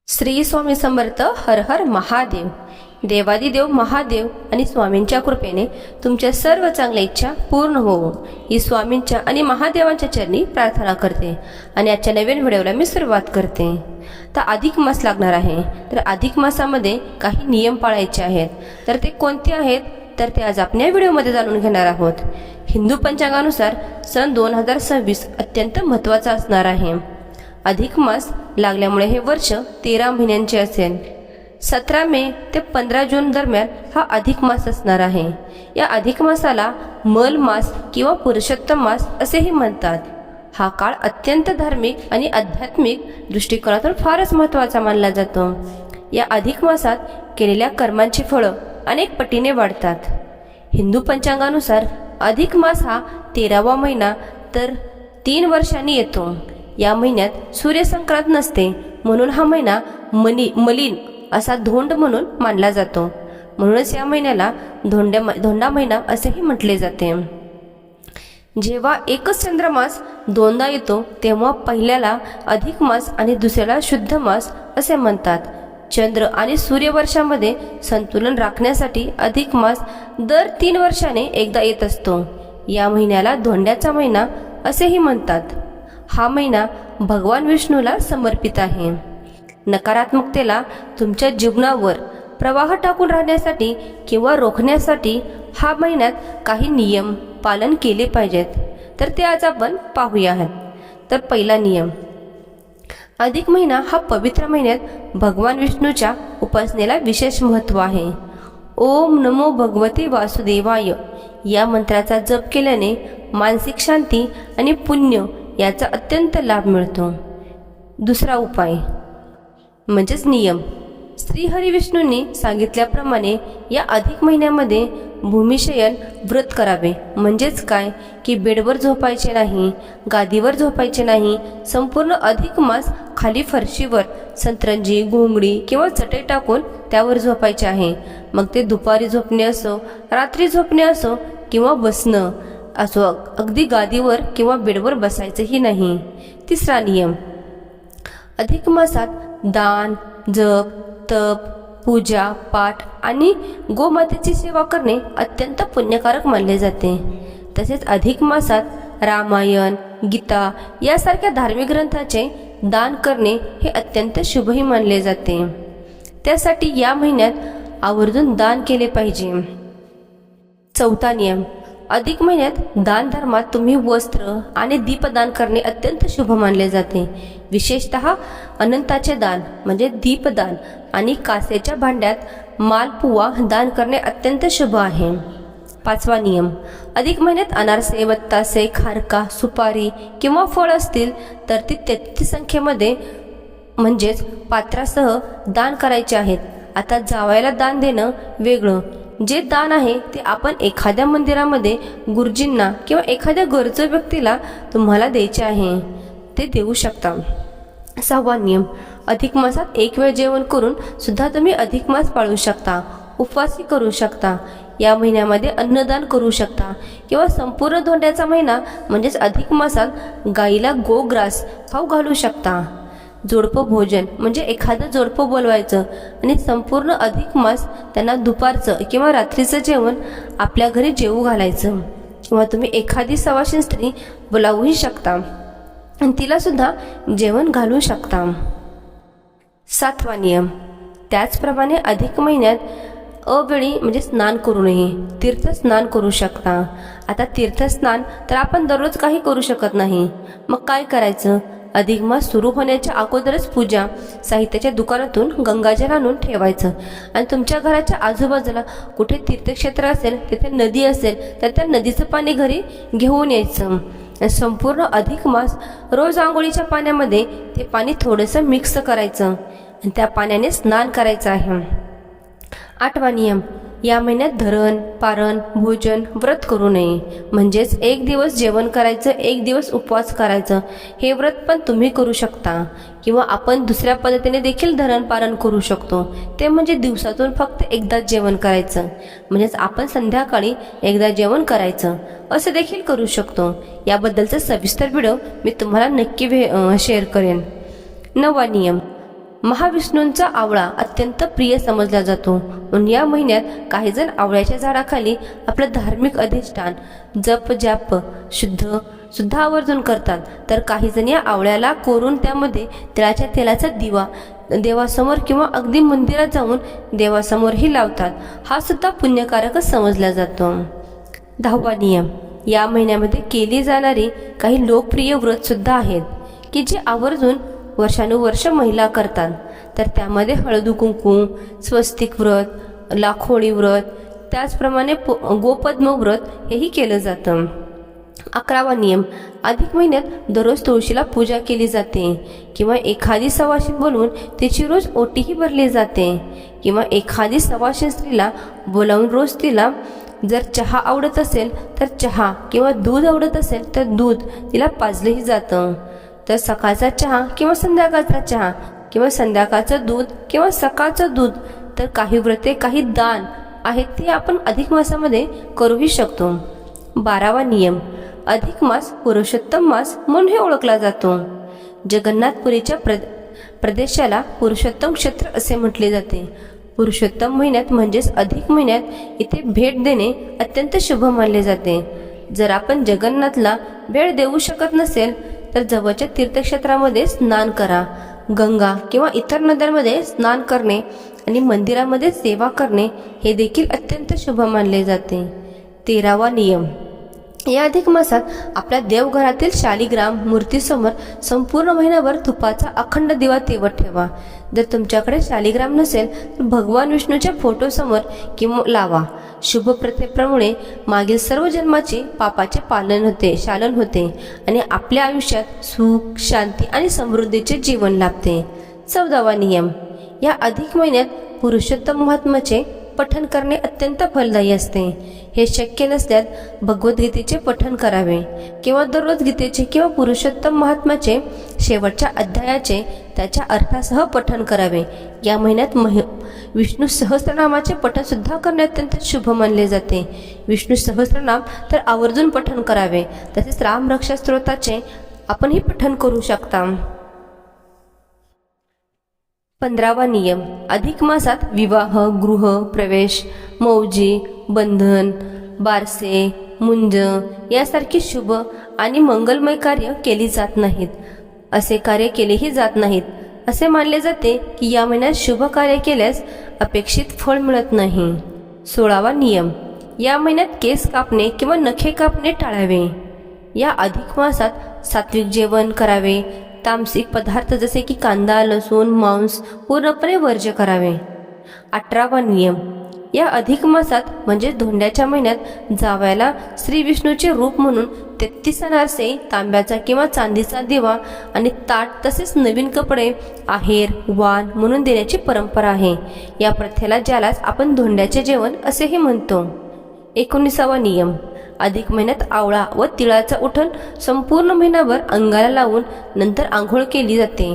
श्री स्वामी समर्थ. हर हर महादेव. देवादिदेव महादेव आणि स्वामींच्या कृपेने तुमच्या सर्व चांगल्या इच्छा पूर्ण होवो ही स्वामींच्या आणि महादेवांच्या चरणी प्रार्थना करते आणि आजच्या नवीन व्हिडिओला मी सुरुवात करते. तर अधिक मास लागणार आहे, तर अधिक मासामध्ये काही नियम पाळायचे आहेत. तर ते कोणते आहेत तर ते आज आपण या व्हिडिओमध्ये जाणून घेणार आहोत. हिंदू पंचांगानुसार सन 2026 अत्यंत महत्त्वाचा असणार आहे. अधिक मास लागल्यामुळे हे वर्ष 13 महिन्यांचे असेल. 17 मे ते 15 जून दरम्यान हा अधिक मास असणार आहे. या अधिक मासाला मल मास किंवा पुरुषोत्तम मास असेही म्हणतात. हा काळ अत्यंत धार्मिक आणि आध्यात्मिक दृष्टिकोनातून फारच महत्त्वाचा मानला जातो. या अधिक मासात केलेल्या कर्मांची फळं अनेक पटीने वाढतात. हिंदू पंचांगानुसार अधिक मास हा 13वा महिना तर 3 वर्षांनी येतो. या महिन्यात सूर्यसंक्रांत नसते, म्हणून हा महिना मलिन असा धोंड म्हणून मानला जातो. म्हणूनच या महिन्याला धोंडा महिना असेही म्हटले जाते. जेव्हा एकच चंद्रमास दोनदा येतो तेव्हा पहिल्याला अधिक मास आणि दुसऱ्याला शुद्ध मास असे म्हणतात. चंद्र आणि सूर्यवर्षामध्ये संतुलन राखण्यासाठी अधिक मास दर 3 वर्षाने एकदा येत असतो. या महिन्याला धोंड्याचा महिना असेही म्हणतात. हा महिना भगवान विष्णूला समर्पित आहे. नकारात्मकतेला तुमच्या जीवनावर प्रवाह टाकून राहण्यासाठी किंवा रोखण्यासाठी हा महिन्यात काही नियम पालन केले पाहिजेत. तर ते आज आपण पाहूया. तर पहिला नियम, अधिक महिना हा पवित्र महिन्यात भगवान विष्णूच्या उपासनेला विशेष महत्त्व आहे. ओम नमो भगवते वासुदेवाय या मंत्राचा जप केल्याने मानसिक शांती आणि पुण्य याचा अत्यंत लाभ मिळतो. दुसरा उपाय म्हणजेच नियम, श्रीहरी विष्णूंनी सांगितल्याप्रमाणे या अधिक महिन्यामध्ये भूमिशयन व्रत करावे. म्हणजेच काय की बेडवर झोपायचे नाही, गादीवर झोपायचे नाही. संपूर्ण अधिक मास खाली फरशीवर सतरंजी, घोंगडी किंवा चटई टाकून त्यावर झोपायचे आहे. मग ते दुपारी झोपणे असो, रात्री झोपणे असो किंवा बसणं असो, अगदी गादीवर किंवा बेडवर बसायचंही नाही. तिसरा नियम, अधिक मासात दान, जप, तप, पूजा, पाठ आणि गोमातेची सेवा करणे अत्यंत पुण्यकारक मानले जाते. तसेच अधिक मासात रामायण, गीता यासारख्या धार्मिक ग्रंथाचे दान करणे हे अत्यंत शुभही मानले जाते. त्यासाठी या महिन्यात आवर्जून दान केले पाहिजे. चौथा नियम, अधिक महिन्यात दान धर्मात तुम्ही वस्त्र आणि दीपदान करणे अत्यंत शुभ मानले जाते. विशेषतः अनंताचे दान म्हणजे दीपदान आणि कासेच्या भांड्यात मालपुवा दान करणे अत्यंत शुभ आहे. पाचवा नियम, अधिक महिन्यात अनारसे, बत्तासे, खारका, सुपारी किंवा फळ असतील तर ती 33 संख्येमध्ये म्हणजेच पात्रासह दान करायचे आहेत. आता जावयाला दान देणं वेगळं. जे दान आहे ते आपण एखाद्या मंदिरामध्ये गुरुजींना किंवा एखाद्या गरजू व्यक्तीला तुम्हाला द्यायचे आहे ते देऊ शकता. 6वा नियम, अधिक मासात एक वेळ जेवण करून सुद्धा तुम्ही अधिक मास पाळू शकता. उपवासही करू शकता. या महिन्यामध्ये अन्नदान करू शकता किंवा संपूर्ण धोंड्याचा महिना म्हणजेच अधिक मासात गाईला गोग्रास खाऊ घालू शकता. जोडपं भोजन म्हणजे एखादं जोडपं बोलवायचं आणि संपूर्ण अधिक मास त्यांना दुपारचं किंवा रात्रीचं जेवण आपल्या घरी जेवू घालायचं. किंवा तुम्ही एखादी सवाशीण स्त्री बोलावूही शकता आणि तिला सुद्धा जेवण घालू शकता. 7वा नियम, त्याचप्रमाणे अधिक महिन्यात अवेळी म्हणजे स्नान करू नये, तीर्थस्नान करू शकता. आता तीर्थस्नान तर आपण दररोज काही करू शकत नाही. मग काय करायचं, अधिक मास सुरू होण्याच्या अगोदरच पूजा साहित्याच्या दुकानातून गंगाजल आणून ठेवायचं आणि तुमच्या घराच्या आजूबाजूला कुठे तीर्थक्षेत्र असेल, तिथे नदी असेल तर त्या नदीचं पाणी घरी घेऊन यायचं. संपूर्ण अधिक मास रोज आंघोळीच्या पाण्यामध्ये ते पाणी थोडंसं मिक्स करायचं आणि त्या पाण्याने स्नान करायचं आहे. 8वा नियम, या महिन्यात धरण, पारण, भोजन, व्रत करू नये. म्हणजेच एक दिवस जेवण करायचं, एक दिवस उपवास करायचं. हे व्रत पण तुम्ही करू शकता किंवा आपण दुसऱ्या पद्धतीने देखील धरण पारण करू शकतो. ते म्हणजे दिवसातून फक्त एकदाच जेवण करायचं. म्हणजेच आपण संध्याकाळी एकदा जेवण करायचं असं देखील करू शकतो. याबद्दलचा सविस्तर व्हिडिओ मी तुम्हाला नक्की शेअर करेन. 9वा नियम, महाविष्णूंचा आवळा अत्यंत प्रिय समजला जातो, म्हणून या महिन्यात काही जण आवळ्याच्या झाडाखाली आपलं धार्मिक अधिष्ठान जप जाप शुद्ध आवर्जून करतात, तर काही जण या आवळ्याला कोरून त्यामध्ये तिळाच्या तेलाचा दिवा देवासमोर किंवा अगदी मंदिरात जाऊन देवासमोरही लावतात. हा सुद्धा पुण्यकारकच समजला जातो. 10वा नियम, या महिन्यामध्ये केली जाणारी काही लोकप्रिय व्रत सुद्धा आहेत की जे आवर्जून वर्षानुवर्ष महिला करतात. तर त्यामध्ये हळदी कुंकू, स्वस्तिक व्रत, लाखोळी व्रत, त्याचप्रमाणे गोपद्म व्रत हेही केलं जातं. 11वा नियम, अधिक महिन्यात दररोज तुळशीला पूजा केली जाते किंवा एखादी सवाशीण बोलवून तिची रोज ओटीही भरली जाते किंवा एखादी सवाशीण स्त्रीला बोलावून रोज तिला जर चहा आवडत असेल तर चहा किंवा दूध आवडत असेल तर दूध तिला पाजलंही जातं. तर सकाळचा चहा किंवा संध्याकाळचा चहा किंवा संध्याकाळचं दूध किंवा सकाळचं दूध. तर काही व्रते काही दान आहेत ते आपण अधिक मासामध्ये करूही शकतो. 12वा नियम, अधिक मास पुरुषोत्तम मास म्हणूनही ओळखला जातो. जगन्नाथपुरीच्या प्रदेशाला पुरुषोत्तम क्षेत्र असे म्हटले जाते. पुरुषोत्तम महिन्यात म्हणजेच अधिक महिन्यात इथे भेट देणे अत्यंत शुभ मानले जाते. जर आपण जगन्नाथला भेट देऊ शकत नसेल तर जवळच्या तीर्थक्षेत्रामध्ये स्नान करा. गंगा किंवा इतर नद्यांमध्ये स्नान करणे आणि मंदिरामध्ये सेवा करणे हे देखील अत्यंत शुभ मानले जाते. 13वा नियम, या अधिक मासात आपल्या देवघरातील शालिग्राम मूर्तीसमोर संपूर्ण महिनाभर तुपाचा अखंड दिवा तेवत ठेवा. जर तुमच्याकडे शालिग्राम नसेल तर भगवान विष्णूच्या फोटोसमोर किंवा लावा. शुभ प्रथेप्रमाणे मागील सर्व जन्माचे पापाचे शालन होते आणि आपल्या आयुष्यात सुख, शांती आणि समृद्धीचे जीवन लाभते. 14वा नियम, या अधिक महिन्यात पुरुषोत्तम महात्म्याचे पठण करणे अत्यंत फलदायी असते. हे शक्य नसल्यास भगवद्गीतेचे पठण करावे किंवा दररोज गीतेचे किंवा पुरुषोत्तम महात्म्याचे शेवटच्या अध्यायाचे त्याच्या अर्थासह पठण करावे. या महिन्यात विष्णू सहस्त्रनामाचे पठण सुद्धा करणे अत्यंत शुभ मानले जाते. विष्णू सहस्त्रनाम तर आवर्जून पठण करावे. तसेच रामरक्षा स्तोत्राचे आपणही पठण करू शकता. 15वा नियम, अधिक मासात विवाह, गृह प्रवेश, मौजी, बंधन, बारसे, मुंज यासारखी शुभ आणि मंगलमय कार्य केली जात नाहीत. असे कार्य केलेही जात नाहीत. असे मानले जाते की या महिन्यात शुभ कार्य केल्यास अपेक्षित फळ मिळत नाही. 16वा नियम, या महिन्यात केस कापणे किंवा नखे कापणे टाळावे. या अधिक मासात सात्विक जेवण करावे. तामसिक पदार्थ जसे की कांदा, लसूण, मांस पूर्णपणे वर्ज्य करावे. 18वा नियम, या अधिक मासात म्हणजे धोंड्याच्या महिन्यात जावयाला श्री विष्णूचे रूप म्हणून 33 अनारसे, तांब्याचा किंवा चांदीचा दिवा आणि ताट तसेच नवीन कपडे, आहेर, वाण म्हणून देण्याची परंपरा आहे. या प्रथेला ज्यालाच आपण धोंड्याचे जेवण असेही म्हणतो. 19वा नियम, अधिक महिन्यात आवळा व तिळाचा उठण संपूर्ण महिनाभर अंगाला लावून नंतर आंघोळ केली जाते.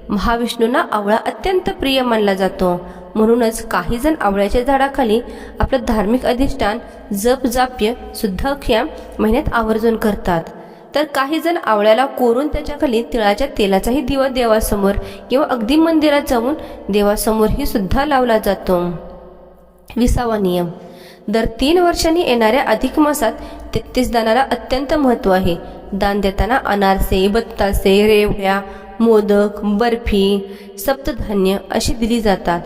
महाविष्णूंना आवळा अत्यंत प्रिय मानला जातो, म्हणूनच काही जण आवळ्याच्या झाडाखाली आपलं धार्मिक अधिष्ठान जप जाप्य सुद्धा या महिन्यात आवर्जून करतात. तर काही जण आवळ्याला कोरून त्याच्याखाली तिळाच्या तेलाचाही दिवा देवासमोर किंवा अगदी मंदिरात जाऊन देवासमोरही सुद्धा लावला जातो. 20वा नियम, दर 3 वर्षांनी येणाऱ्या अधिक मासात 33 दानाला अत्यंत महत्त्व आहे. दान देताना अनारसे, बत्तासे, रेवड्या, मोदक, बर्फी, सप्तधान्य अशी दिली जातात.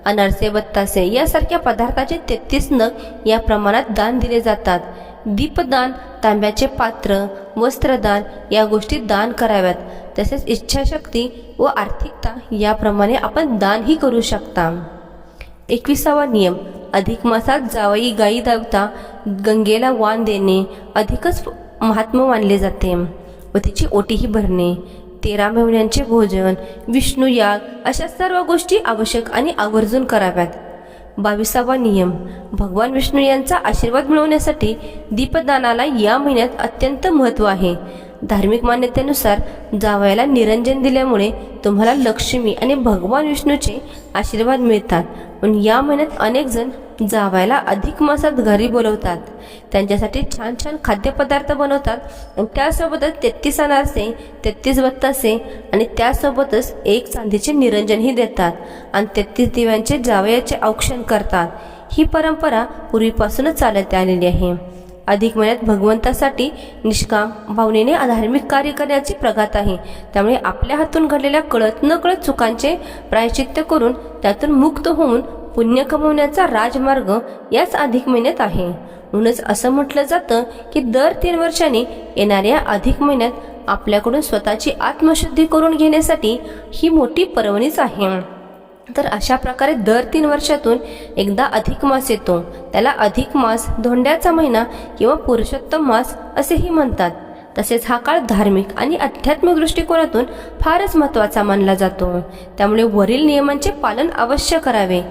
अनारसे, बत्तासे यासारख्या पदार्थाचे 33 नग या प्रमाणात दान दिले जातात. दीपदान, तांब्याचे पात्र, वस्त्रदान या गोष्टी दान कराव्यात. तसेच इच्छाशक्ती व आर्थिकता याप्रमाणे आपण दानही करू शकता. 21वा नियम, अधिक मासात जावई गाई दावता गंगेला वाण देणे अधिकच महात्म्य मानले जाते व तिची ओटीही भरणे. 13 महिन्यांचे भोजन, विष्णू याग अशा सर्व गोष्टी आवश्यक आणि आवर्जून कराव्यात. 22वा नियम, भगवान विष्णू यांचा आशीर्वाद मिळवण्यासाठी दीपदानाला या महिन्यात अत्यंत महत्त्व आहे. धार्मिक मान्यतेनुसार जावयाला निरंजन दिल्यामुळे तुम्हाला लक्ष्मी आणि भगवान विष्णूचे आशीर्वाद मिळतात. पण या महिन्यात अनेक जण जावयाला अधिक मासात घरी बोलवतात, त्यांच्यासाठी छान छान खाद्यपदार्थ बनवतात आणि त्यासोबतच 33 अनारसे, 33 बत्तासे आणि त्यासोबतच एक चांदीचे निरंजनही देतात आणि 33 दिव्यांचे जावयाचे औक्षण करतात. ही परंपरा पूर्वीपासूनच चालत आलेली आहे. अधिक महिन्यात भगवंतासाठी निष्काम भावनेने धार्मिक कार्य करण्याची प्रघात आहे. त्यामुळे आपल्या हातून घडलेल्या कळत न कळत चुकांचे प्रायश्चित्त करून त्यातून मुक्त होऊन पुण्य कमवण्याचा राजमार्ग याच अधिक महिन्यात आहे. म्हणूनच असं म्हटलं जातं की दर 3 वर्षांनी येणाऱ्या अधिक महिन्यात आपल्याकडून स्वतःची आत्मशुद्धी करून घेण्यासाठी ही मोठी पर्वणीच आहे. तर अशा प्रकारे दर 3 वर्षातून एकदा अधिक मास येतो. त्याला अधिक मास, धोंड्याचा महिना किंवा पुरुषोत्तम मास असेही म्हणतात. तसेच हा काळ धार्मिक आणि आध्यात्मिक दृष्टिकोनातून फारच महत्त्वाचा मानला जातो. त्यामुळे वरील नियमांचे पालन अवश्य करावे.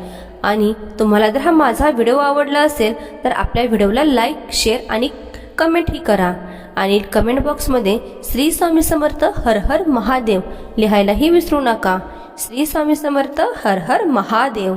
आणि तुम्हाला जर हा माझा व्हिडिओ आवडला असेल तर आपल्या व्हिडिओला लाईक, शेअर आणि कमेंटही करा. आणि कमेंट बॉक्समध्ये श्री स्वामी समर्थ हर हर महादेव लिहायलाही विसरू नका. श्री स्वामी समर्थ हर हर महादेव.